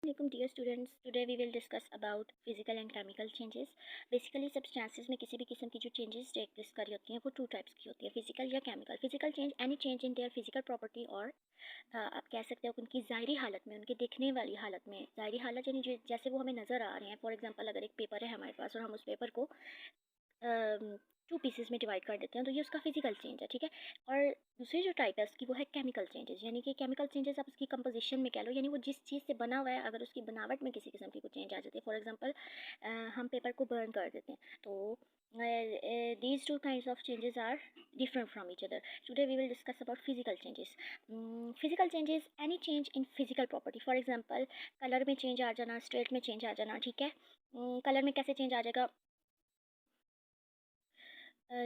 Assalamualaikum dear students, today we will discuss about physical and chemical changes. Basically substances में किसी भी किस्म की जो changes take place करी होती हैं वो टू टाइप्स की होती है, फिजिकल या chemical. Physical change any change in their physical property और आप कह सकते हो कि उनकी ज़ाहिरी हालत में, उनके दिखने वाली हालत में. ज़ाहिरी हालत यानी जैसे वो हमें नज़र आ रहे हैं. फॉर एग्जांपल अगर एक पेपर है हमारे पास और हम उस पेपर को टू पीसेस में डिवाइड कर देते हैं तो ये उसका फिजिकल चेंज है, ठीक है. और दूसरी जो टाइप है उसकी वो है केमिकल चेंजेस, यानी कि केमिकल चेंजेस आप उसकी कंपोजिशन में कह लो, यानी वो जिस चीज़ से बना हुआ है अगर उसकी बनावट में किसी किस्म की कोई चेंज आ जाती है. फॉर एग्जांपल हम पेपर को बर्न कर देते हैं तो these two kinds of changes are different from each other. Today we will discuss about physical changes. Physical changes any change in physical property. For example colour में change आ जाना, state में change आ जाना, ठीक है. कलर में कैसे change आ जाएगा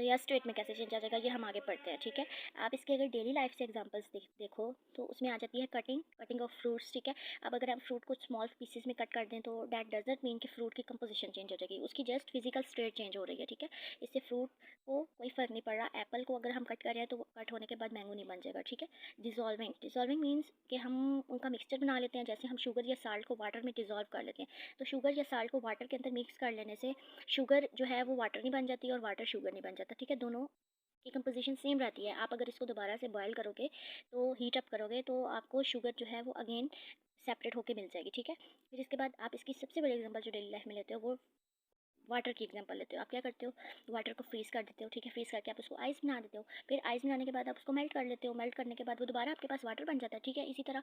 या स्टेट में कैसे चेंज आ जाएगा ये हम आगे पढ़ते हैं, ठीक है. आप इसके अगर डेली लाइफ से एग्जांपल्स देखो तो उसमें आ जाती है कटिंग ऑफ फ्रूट्स, ठीक है. अब अगर हम फ्रूट को स्मॉल पीसेस में कट कर दें तो डैट डजंट मीन कि फ्रूट की कंपोजिशन चेंज हो जाएगी, उसकी जस्ट फिजिकल स्टेट चेंज हो रही है, ठीक है. इससे फ्रूट को कोई फ़र्क नहीं पड़ रहा. एप्पल को अगर हम कट कर रहे हैं तो वो कट होने के बाद मैंगो नहीं बन जाएगा, ठीक है. डिज़ोल्विंग मीन्स कि हम उनका मिक्सचर बना लेते हैं. जैसे हम शुगर या साल्ट को वाटर में डिज़ोल्व कर लेते हैं तो शुगर या साल्ट को वाटर के अंदर मिक्स कर लेने से शुगर जो है वो वाटर नहीं बन जाती और वाटर शुगर नहीं बन जाता, ठीक है. दोनों की कंपोजिशन सेम रहती है. आप अगर इसको दोबारा से बॉयल करोगे तो हीट अप करोगे तो आपको शुगर जो है वो अगेन सेपरेट होके मिल जाएगी, ठीक है. फिर इसके बाद आप इसकी सबसे बड़ी एग्जांपल जो डेली लाइफ में लेते हो वो वाटर की एग्जांपल लेते हो. आप क्या करते हो, वाटर को फ्रीज़ कर देते हो, ठीक है. फ्रीज़ करके आप उसको आइस बना देते हो. फिर आइस बनाने के बाद आप उसको मेल्ट कर लेते हो. मेल्ट करने के बाद वो दोबारा आपके पास वाटर बन जाता है, ठीक है. इसी तरह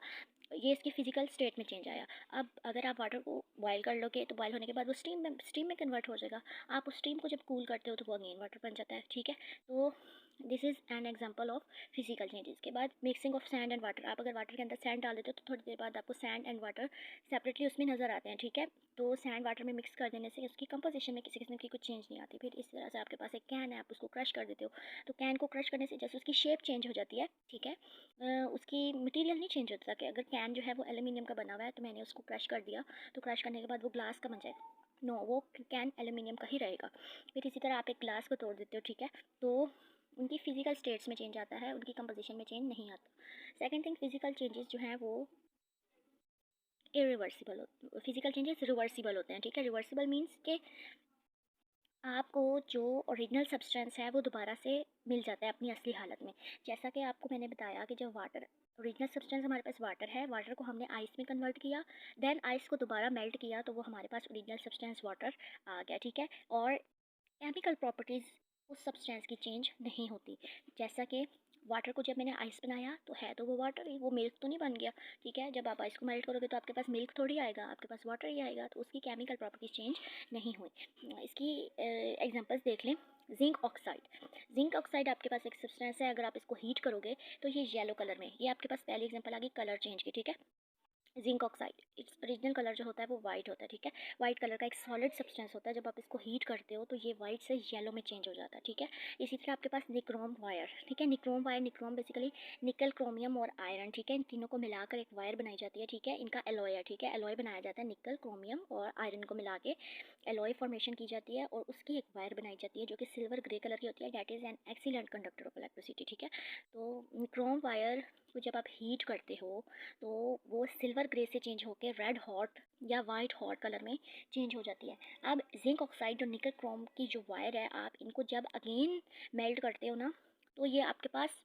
ये इसकी फिजिकल स्टेट में चेंज आया. अब अगर आप वाटर को बॉयल कर लोगे तो बॉयल होने के बाद वो स्टीम में कन्वर्ट हो जाएगा. आप उस स्टीम को जब कूल करते हो तो वो अगेन वाटर बन जाता है, ठीक है. तो this is an example of physical changes. के बाद mixing of sand and water. आप अगर वाटर के अंदर सैंड डाल देते हो तो थोड़ी देर बाद आपको सैंड एंड वाटर सेपरेटली उसमें नज़र आते हैं, ठीक है. तो सैंड वाटर में मिक्स कर देने से उसकी कंपोजिशन में किसी किस्म की कुछ चेंज नहीं आती. फिर इस तरह से आपके पास एक कैन है, आप उसको क्रश कर देते हो तो कैन को क्रश करने से जैसे उसकी शेप चेंज हो जाती है, ठीक है. उसकी मटेरियल नहीं चेंज होता. कि अगर कैन जो है वो एल्यूमिनियम का बना हुआ है तो मैंने उसको क्रश कर दिया तो क्रश करने के बाद वो ग्लास का बन जाएगा. नो, वो कैन एल्यूमिनियम का ही रहेगा. फिर इसी तरह आप एक ग्लास को तोड़ देते हो, ठीक है. तो उनकी फिजिकल स्टेट्स में चेंज आता है, उनकी कंपोजिशन में चेंज नहीं आता. सेकेंड थिंग, फिजिकल चेंजेस जो हैं वो इरिवर्सिबल होते. फिजिकल चेंजेस रिवर्सिबल होते हैं, ठीक है. रिवर्सिबल मीन्स कि आपको जो ओरिजिनल सब्सटेंस है वो दोबारा से मिल जाता है अपनी असली हालत में. जैसा कि आपको मैंने बताया कि जब वाटर ओरिजिनल सब्सटेंस हमारे पास वाटर है, वाटर को हमने आइस में कन्वर्ट किया, देन आइस को दोबारा मेल्ट किया तो वो हमारे पास ओरिजिनल सब्सटेंस वाटर आ गया, ठीक है. और केमिकल प्रॉपर्टीज़ उस सब्सटेंस की चेंज नहीं होती. जैसा कि वाटर को जब मैंने आइस बनाया तो है तो वो वाटर ही, वो मिल्क तो नहीं बन गया, ठीक है. जब आप आइस को मेल्ट करोगे तो आपके पास मिल्क थोड़ी आएगा, आपके पास वाटर ही आएगा. तो उसकी केमिकल प्रॉपर्टीज चेंज नहीं हुई. इसकी एग्जांपल्स देख लें. जिंक ऑक्साइड आपके पास एक सब्सटेंस है, अगर आप इसको हीट करोगे तो ये येलो कलर में, ये आपके पास पहली एग्जांपल आ गई कलर चेंज की, ठीक है. Zinc oxide its original colour जो होता है वो वाइट होता है, ठीक है. वाइट कलर का एक सॉलिड सब्सटेंस होता है, जब आप इसको हीट करते हो तो ये वाइट से येलो में चेंज हो जाता है, ठीक है. इसी तरह आपके पास निक्रोम वायर, ठीक है. निक्रोम बेसिकली निकल, क्रोमियम और आयरन, ठीक है. इन तीनों को मिलाकर एक वायर बनाई जाती है, ठीक है. इनका एलॉय है, ठीक है. एलॉय बनाया जाता है निकल, क्रोमियम और आयरन को मिला के एलॉय फॉर्मेशन की जाती है और उसकी एक वायर बनाई जाती है जो कि सिल्वर ग्रे कलर की होती है. That is an excellent conductor of electricity, ठीक है. तो निक्रोम वायर को जब आप हीट करते हो तो वो सिल्वर ग्रे से चेंज होकर रेड हॉट या वाइट हॉट कलर में चेंज हो जाती है. अब जिंक ऑक्साइड और निकल क्रोम की जो वायर है, आप इनको जब अगेन मेल्ट करते हो ना तो ये आपके पास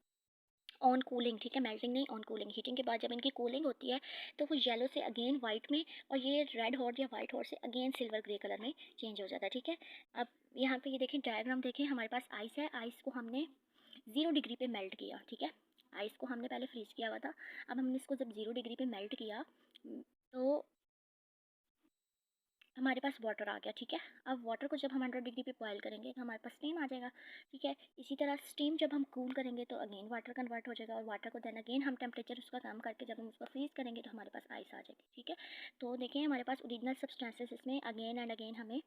ऑन कूलिंग, ठीक है. मेल्टिंग नहीं, ऑन कूलिंग, हीटिंग के बाद जब इनकी कूलिंग होती है तो वो येलो से अगेन वाइट में और ये रेड हॉट या वाइट हॉट से अगेन सिल्वर ग्रे कलर में चेंज हो जाता है, ठीक है. अब यहाँ पे ये देखें, डायग्राम देखें. हमारे पास आइस है, आइस को हमने 0 डिग्री पे मेल्ट किया, ठीक है. आइस को हमने पहले फ्रीज किया हुआ था, अब हमने इसको जब 0 डिग्री पे मेल्ट किया तो हमारे पास वाटर आ गया, ठीक है. अब वाटर को जब हम 100 डिग्री पे बॉयल करेंगे तो हमारे पास स्टीम आ जाएगा, ठीक है. इसी तरह स्टीम जब हम कूल करेंगे तो अगेन वाटर कन्वर्ट हो जाएगा और वाटर को देन अगेन हम टेम्परेचर उसका कम करके जब हम उसको फ्रीज करेंगे तो हमारे पास आइस आ जाएगी, ठीक है. तो देखिए हमारे पास ओरिजिनल सब्सटेंसेस इसमें अगेन एंड अगेन हमें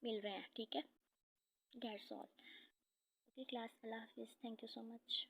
मिल रहे हैं, ठीक है. That's all. ओके क्लास, अल्लाह हाफिज़, थैंक यू सो मच.